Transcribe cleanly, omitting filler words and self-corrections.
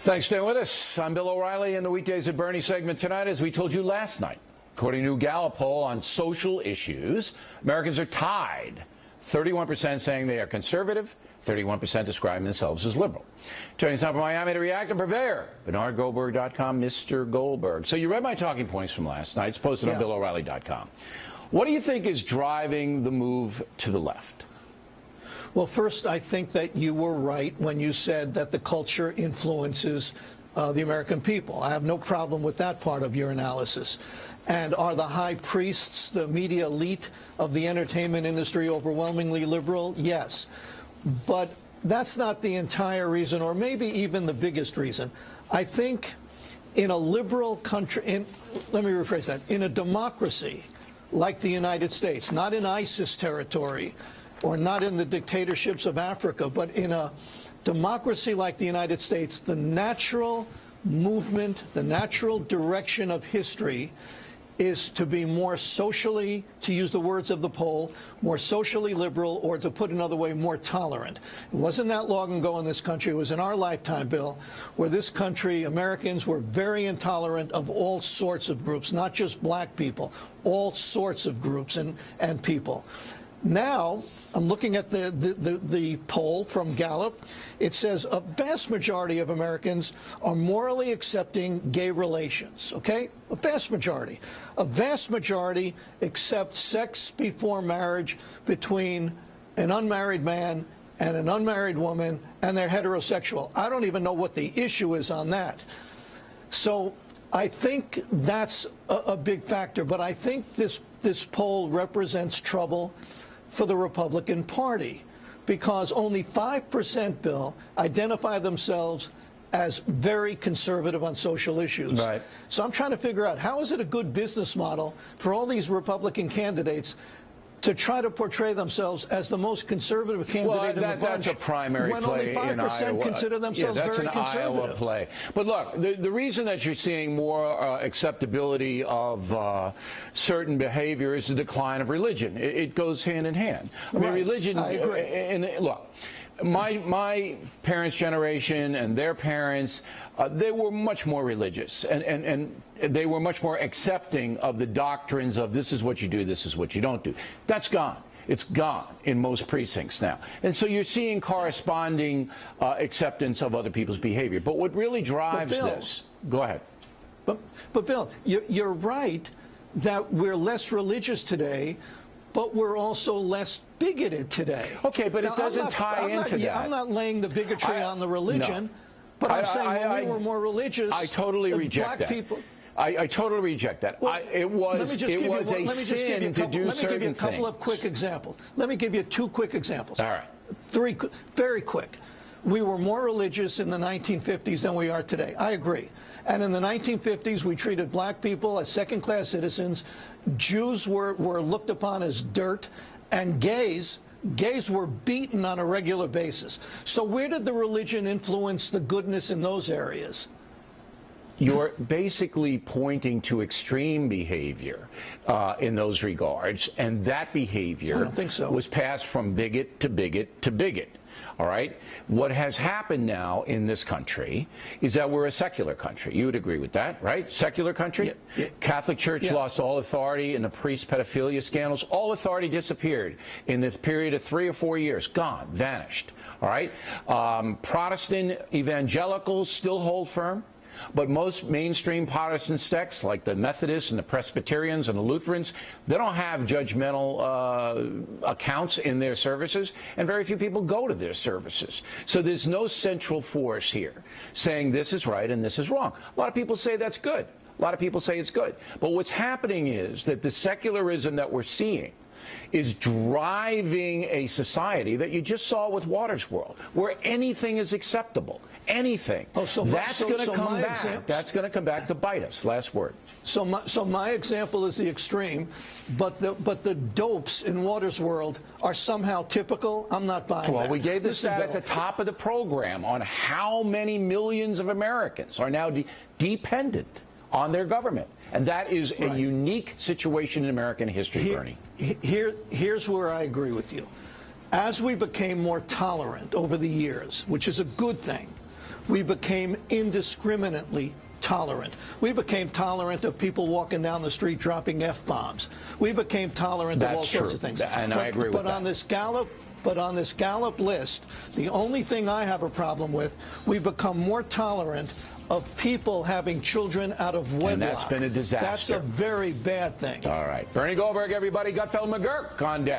Thanks for staying with us. I'm Bill O'Reilly in the Weekdays at Bernie segment tonight. As we told you last night, according to a Gallup poll on social issues, Americans are tied. 31% saying they are conservative, 31% describing themselves as liberal. Turning time for Miami to react and purveyor, BernardGoldberg.com, Mr. Goldberg. So you read my talking points from last night. It's posted on BillO'Reilly.com. What do you think is driving the move to the left? Well, first, I think that you were right when you said that the culture influences the American people. I have no problem with that part of your analysis. And are the high priests, the media elite of the entertainment industry overwhelmingly liberal? Yes. But that's not the entire reason, or maybe even the biggest reason. I think in a liberal country, let me rephrase that, in a democracy like the United States, not in ISIS territory, or not in the dictatorships of Africa, but in a democracy like the United States, the natural movement, the natural direction of history is to be more socially, to use the words of the poll, more socially liberal, or to put another way, more tolerant. It wasn't that long ago in this country, it was in our lifetime, Bill, where this country, Americans, were very intolerant of all sorts of groups, not just black people, all sorts of groups and people. Now, I'm looking at the poll from Gallup. It says a vast majority of Americans are morally accepting gay relations, okay? A vast majority. A vast majority accept sex before marriage between an unmarried man and an unmarried woman, and they're heterosexual. I don't even know what the issue is on that. So I think that's a big factor, but I think this poll represents trouble for the Republican Party, because only 5%, Bill, identify themselves as very conservative on social issues. Right. So I'm trying to figure out, how is it a good business model for all these Republican candidates to try to portray themselves as the most conservative candidate in the bunch? That's a primary when play only 5% consider themselves very conservative. That's an Iowa play. But look, the reason that you're seeing more acceptability of certain behavior is the decline of religion. It goes hand in hand. I mean, religion. I agree. And look, my parents' generation and their parents, they were much more religious, and they were much more accepting of the doctrines of this is what you do, this is what you don't do. That's gone. It's gone in most precincts now. And so you're seeing corresponding acceptance of other people's behavior. But what really drives this... Go ahead. But Bill, you're right that we're less religious today, but we're also less bigoted today. Okay, but it doesn't tie into that. I'm not laying the bigotry on the religion, but I'm saying when we were more religious, I totally reject black that. People. I totally reject that. Well, it was a sin to do certain things. Let me give you a couple of quick examples. Let me give you 2 quick examples. All right. 3, very quick. We were more religious in the 1950s than we are today. I agree. And in the 1950s, we treated black people as second-class citizens. Jews were looked upon as dirt, and gays were beaten on a regular basis. So where did the religion influence the goodness in those areas? You're basically pointing to extreme behavior in those regards, and that behavior I don't think so. was passed from bigot to bigot to bigot. All right? What has happened now in this country is that we're a secular country. You would agree with that, right? Secular country? Yeah. Catholic Church lost all authority in the priest pedophilia scandals. All authority disappeared in this period of 3 or 4 years. Gone, vanished. All right? Protestant evangelicals still hold firm. But most mainstream Protestant sects, like the Methodists and the Presbyterians and the Lutherans, they don't have judgmental accounts in their services, and very few people go to their services. So there's no central force here saying this is right and this is wrong. A lot of people say that's good. A lot of people say it's good. But what's happening is that the secularism that we're seeing is driving a society that you just saw with Watters World, where anything is acceptable. Anything. Oh, so that's going to come back. That's going to come back to bite us. Last word. So my example is the extreme, but the dopes in Watters World are somehow typical. I'm not buying that. Well, we gave the stat at the top of the program on how many millions of Americans are now dependent on their government. And that is a unique situation in American history, Bernie. Here's where I agree with you. As we became more tolerant over the years, which is a good thing, we became indiscriminately tolerant. We became tolerant of people walking down the street dropping F-bombs. We became tolerant of all sorts of things. And I agree with that. But on this Gallup list, the only thing I have a problem with, we become more tolerant of people having children out of wedlock. And that's been a disaster. That's a very bad thing. All right. Bernie Goldberg, everybody. Gutfeld McGurk on deck.